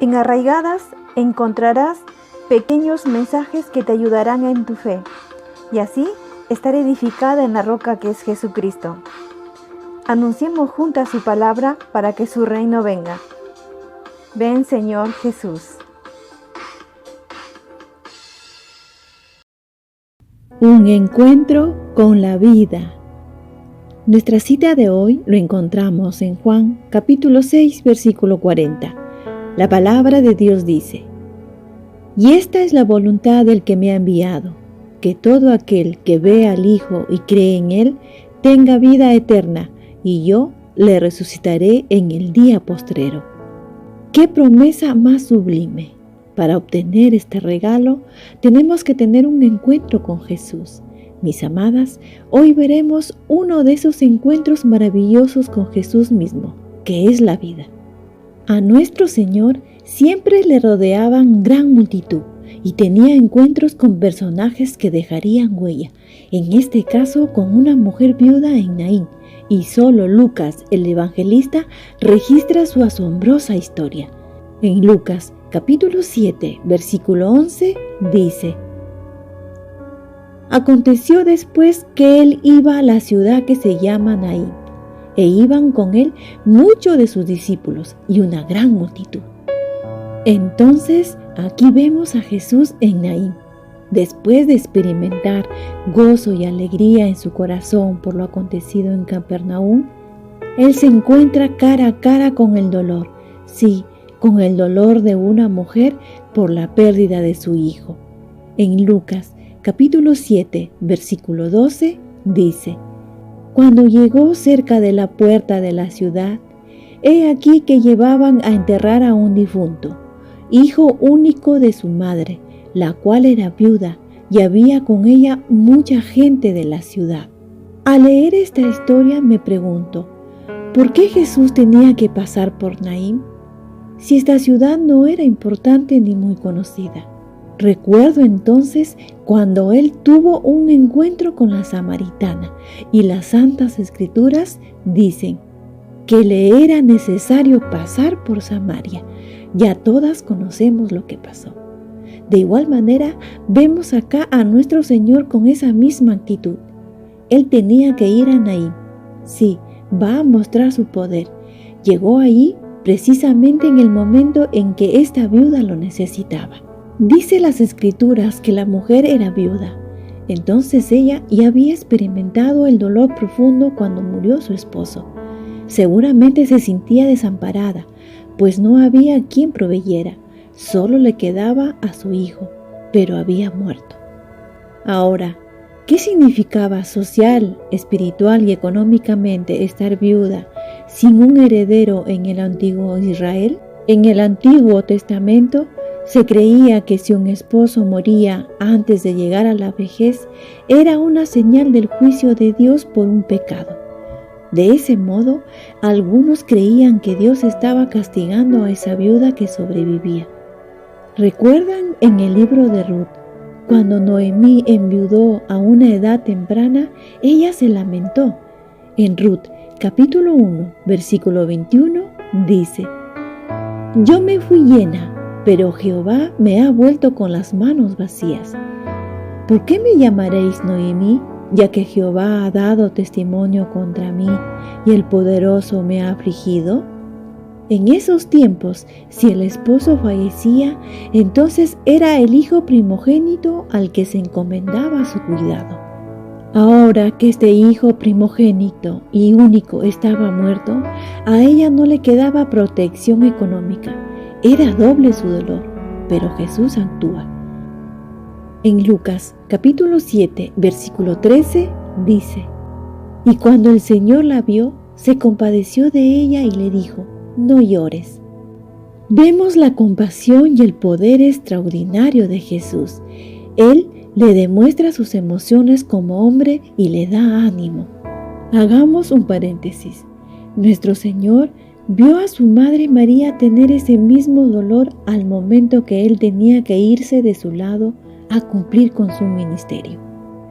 En Arraigadas encontrarás pequeños mensajes que te ayudarán en tu fe y así estar edificada en la roca que es Jesucristo. Anunciemos juntas su palabra para que su reino venga. Ven, Señor Jesús. Un encuentro con la vida. Nuestra cita de hoy lo encontramos en Juan capítulo 6, versículo 40. La palabra de Dios dice: Y esta es la voluntad del que me ha enviado, que todo aquel que ve al Hijo y cree en Él tenga vida eterna, y yo le resucitaré en el día postrero. ¡Qué promesa más sublime! Para obtener este regalo, tenemos que tener un encuentro con Jesús. Mis amadas, hoy veremos uno de esos encuentros maravillosos con Jesús mismo, que es la vida. A nuestro Señor siempre le rodeaban gran multitud y tenía encuentros con personajes que dejarían huella, en este caso con una mujer viuda en Naín, y solo Lucas, el evangelista, registra su asombrosa historia. En Lucas capítulo 7, versículo 11, dice: Aconteció después que él iba a la ciudad que se llama Naín, e iban con él muchos de sus discípulos y una gran multitud. Entonces aquí vemos a Jesús en Naín. Después de experimentar gozo y alegría en su corazón por lo acontecido en Capernaum, él se encuentra cara a cara con el dolor, sí, con el dolor de una mujer por la pérdida de su hijo. En Lucas capítulo 7, versículo 12, dice: Cuando llegó cerca de la puerta de la ciudad, he aquí que llevaban a enterrar a un difunto, hijo único de su madre, la cual era viuda, y había con ella mucha gente de la ciudad. Al leer esta historia me pregunto, ¿por qué Jesús tenía que pasar por Naín? Si esta ciudad no era importante ni muy conocida. Recuerdo entonces cuando él tuvo un encuentro con la samaritana, y las Santas Escrituras dicen que le era necesario pasar por Samaria. Ya todas conocemos lo que pasó. De igual manera, vemos acá a nuestro Señor con esa misma actitud. Él tenía que ir a Naín. Sí, va a mostrar su poder. Llegó allí precisamente en el momento en que esta viuda lo necesitaba. Dice las Escrituras que la mujer era viuda. Entonces ella ya había experimentado el dolor profundo cuando murió su esposo. Seguramente se sentía desamparada, pues no había quien proveyera. Solo le quedaba a su hijo, pero había muerto. Ahora, ¿qué significaba social, espiritual y económicamente estar viuda sin un heredero en el antiguo Israel? En el Antiguo Testamento se creía que si un esposo moría antes de llegar a la vejez, era una señal del juicio de Dios por un pecado. De ese modo, algunos creían que Dios estaba castigando a esa viuda que sobrevivía. ¿Recuerdan en el libro de Ruth, cuando Noemí enviudó a una edad temprana, ella se lamentó? En Ruth, capítulo 1, versículo 21, dice: Yo me fui llena, pero Jehová me ha vuelto con las manos vacías. ¿Por qué me llamaréis Noemí, ya que Jehová ha dado testimonio contra mí y el Poderoso me ha afligido? En esos tiempos, si el esposo fallecía, entonces era el hijo primogénito al que se encomendaba su cuidado. Ahora que este hijo primogénito y único estaba muerto, a ella no le quedaba protección económica. Era doble su dolor, pero Jesús actúa. En Lucas capítulo 7, versículo 13, dice: Y cuando el Señor la vio, se compadeció de ella y le dijo: No llores. Vemos la compasión y el poder extraordinario de Jesús. Él le demuestra sus emociones como hombre y le da ánimo. Hagamos un paréntesis. Nuestro Señor vio a su madre María tener ese mismo dolor al momento que Él tenía que irse de su lado a cumplir con su ministerio.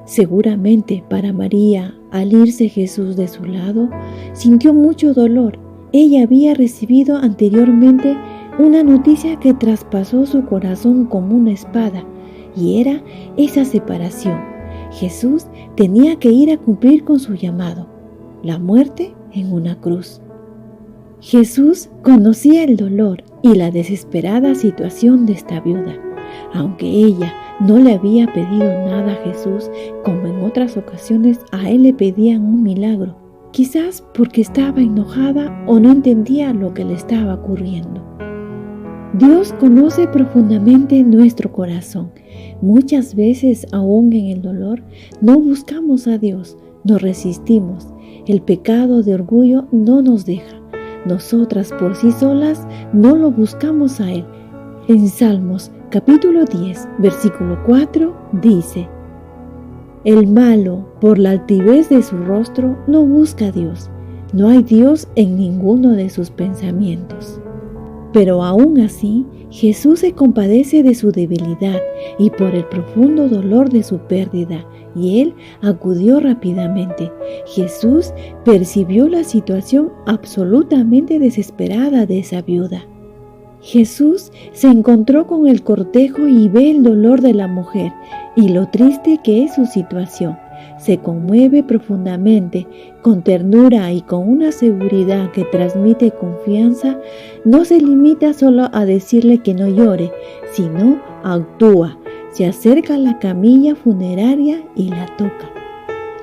Seguramente para María, al irse Jesús de su lado, sintió mucho dolor. Ella había recibido anteriormente una noticia que traspasó su corazón como una espada, y era esa separación. Jesús tenía que ir a cumplir con su llamado, la muerte en una cruz. Jesús conocía el dolor y la desesperada situación de esta viuda. Aunque ella no le había pedido nada a Jesús, como en otras ocasiones a él le pedían un milagro, quizás porque estaba enojada o no entendía lo que le estaba ocurriendo. Dios conoce profundamente nuestro corazón. Muchas veces, aún en el dolor, no buscamos a Dios, nos resistimos. El pecado de orgullo no nos deja. Nosotras por sí solas no lo buscamos a Él. En Salmos capítulo 10, versículo 4 dice: El malo, por la altivez de su rostro, no busca a Dios. No hay Dios en ninguno de sus pensamientos. Pero aún así, Jesús se compadece de su debilidad y por el profundo dolor de su pérdida, y Él acudió rápidamente. Jesús percibió la situación absolutamente desesperada de esa viuda. Jesús se encontró con el cortejo y ve el dolor de la mujer y lo triste que es su situación. Se conmueve profundamente, con ternura y con una seguridad que transmite confianza. No se limita solo a decirle que no llore, sino actúa. Se acerca a la camilla funeraria y la toca.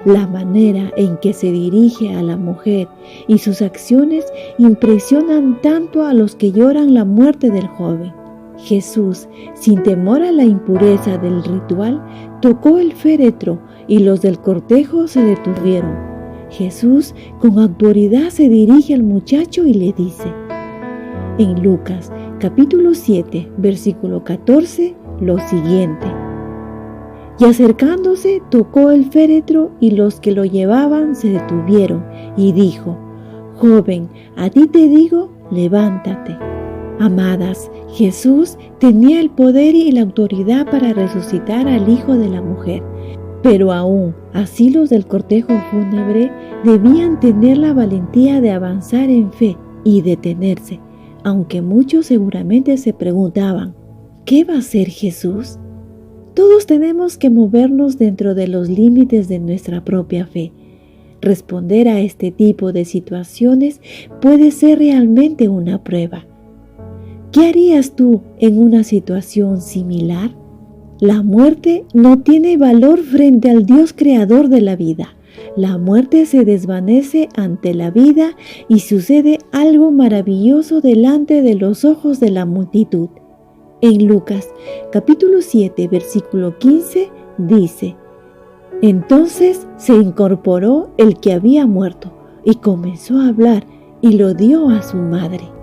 La manera en que se dirige a la mujer y sus acciones impresionan tanto a los que lloran la muerte del joven. Jesús, sin temor a la impureza del ritual, tocó el féretro y los del cortejo se detuvieron. Jesús con autoridad se dirige al muchacho y le dice, en Lucas capítulo 7, versículo 14, lo siguiente: Y acercándose tocó el féretro y los que lo llevaban se detuvieron y dijo, Joven, a ti te digo, levántate. Amadas, Jesús tenía el poder y la autoridad para resucitar al hijo de la mujer, pero aún así los del cortejo fúnebre debían tener la valentía de avanzar en fe y detenerse, aunque muchos seguramente se preguntaban, ¿qué va a hacer Jesús? Todos tenemos que movernos dentro de los límites de nuestra propia fe. Responder a este tipo de situaciones puede ser realmente una prueba. ¿Qué harías tú en una situación similar? La muerte no tiene valor frente al Dios creador de la vida. La muerte se desvanece ante la vida y sucede algo maravilloso delante de los ojos de la multitud. En Lucas capítulo 7, versículo 15 dice, Entonces se incorporó el que había muerto y comenzó a hablar y lo dio a su madre.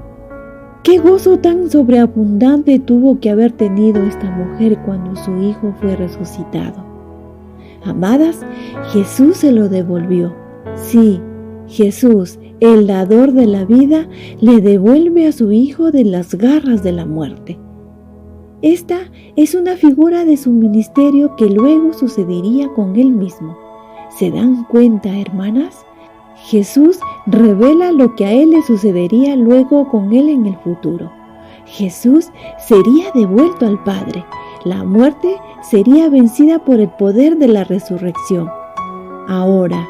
¡Qué gozo tan sobreabundante tuvo que haber tenido esta mujer cuando su hijo fue resucitado! Amadas, Jesús se lo devolvió. Sí, Jesús, el dador de la vida, le devuelve a su hijo de las garras de la muerte. Esta es una figura de su ministerio que luego sucedería con él mismo. ¿Se dan cuenta, hermanas? Jesús revela lo que a él le sucedería luego con él en el futuro. Jesús sería devuelto al Padre. La muerte sería vencida por el poder de la resurrección. Ahora,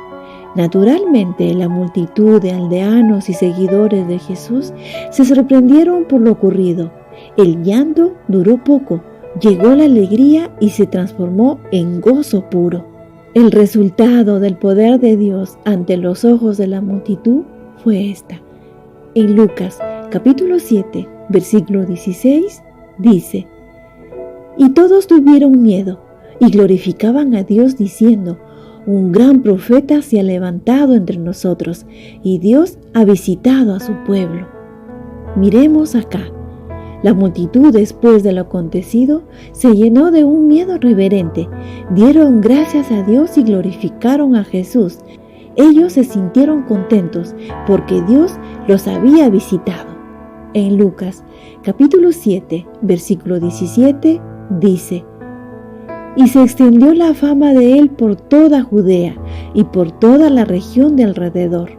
naturalmente, la multitud de aldeanos y seguidores de Jesús se sorprendieron por lo ocurrido. El llanto duró poco, llegó la alegría y se transformó en gozo puro. El resultado del poder de Dios ante los ojos de la multitud fue esta. En Lucas capítulo 7, versículo 16, dice, Y todos tuvieron miedo y glorificaban a Dios diciendo, Un gran profeta se ha levantado entre nosotros y Dios ha visitado a su pueblo. Miremos acá. La multitud, después de lo acontecido, se llenó de un miedo reverente. Dieron gracias a Dios y glorificaron a Jesús. Ellos se sintieron contentos porque Dios los había visitado. En Lucas capítulo 7, versículo 17, dice, Y se extendió la fama de él por toda Judea y por toda la región de alrededor.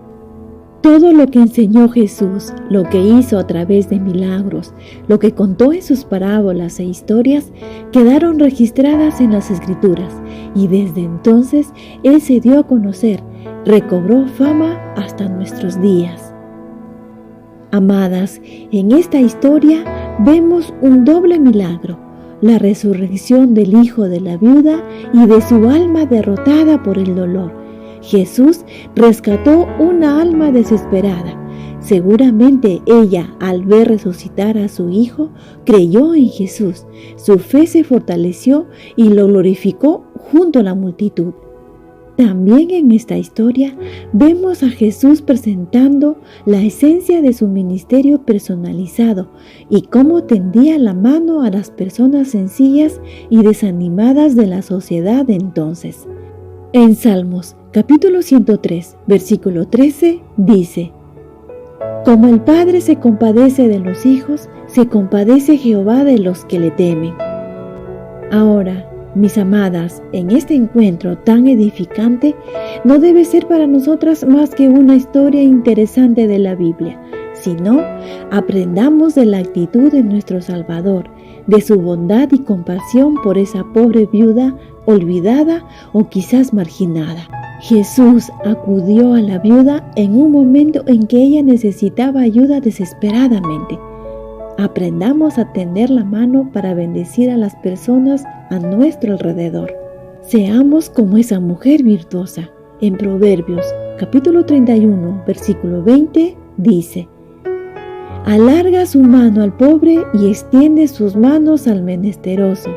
Todo lo que enseñó Jesús, lo que hizo a través de milagros, lo que contó en sus parábolas e historias, quedaron registradas en las Escrituras, y desde entonces Él se dio a conocer, recobró fama hasta nuestros días. Amadas, en esta historia vemos un doble milagro: la resurrección del hijo de la viuda y de su alma derrotada por el dolor. Jesús rescató una alma desesperada. Seguramente ella, al ver resucitar a su hijo, creyó en Jesús. Su fe se fortaleció y lo glorificó junto a la multitud. También en esta historia vemos a Jesús presentando la esencia de su ministerio personalizado y cómo tendía la mano a las personas sencillas y desanimadas de la sociedad de entonces. En Salmos capítulo 103, versículo 13 dice: Como el Padre se compadece de los hijos, se compadece Jehová de los que le temen. Ahora, mis amadas, en este encuentro tan edificante, no debe ser para nosotras más que una historia interesante de la Biblia, sino aprendamos de la actitud de nuestro Salvador, de su bondad y compasión por esa pobre viuda olvidada o quizás marginada. Jesús acudió a la viuda en un momento en que ella necesitaba ayuda desesperadamente. Aprendamos a tender la mano para bendecir a las personas a nuestro alrededor. Seamos como esa mujer virtuosa. En Proverbios capítulo 31, versículo 20 dice: Alarga su mano al pobre y extiende sus manos al menesteroso.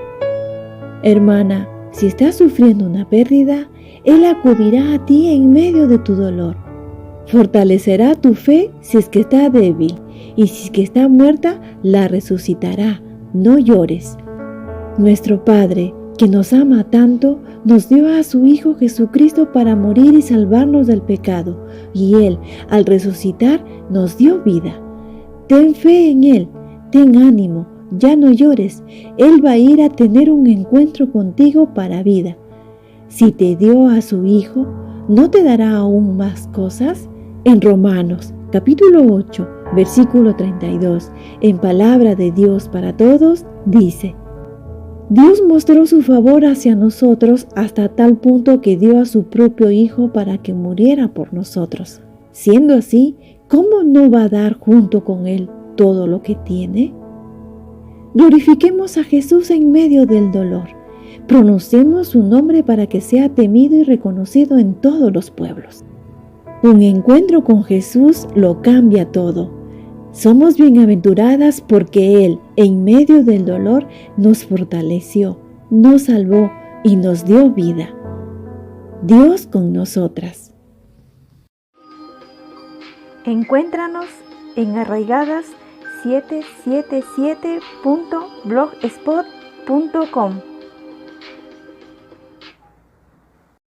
Hermana, si estás sufriendo una pérdida, Él acudirá a ti en medio de tu dolor. Fortalecerá tu fe si es que está débil, y si es que está muerta, la resucitará. No llores. Nuestro Padre, que nos ama tanto, nos dio a su Hijo Jesucristo para morir y salvarnos del pecado, y Él, al resucitar, nos dio vida. Ten fe en Él, ten ánimo, ya no llores. Él va a ir a tener un encuentro contigo para vida. Si te dio a su Hijo, ¿no te dará aún más cosas? En Romanos capítulo 8, versículo 32, en Palabra de Dios para Todos, dice: Dios mostró su favor hacia nosotros hasta tal punto que dio a su propio Hijo para que muriera por nosotros. Siendo así, ¿cómo no va a dar junto con Él todo lo que tiene? Glorifiquemos a Jesús en medio del dolor. Pronunciemos su nombre para que sea temido y reconocido en todos los pueblos. Un encuentro con Jesús lo cambia todo. Somos bienaventuradas porque Él, en medio del dolor, nos fortaleció, nos salvó y nos dio vida. Dios con nosotras. Encuéntranos en arraigadas777.blogspot.com.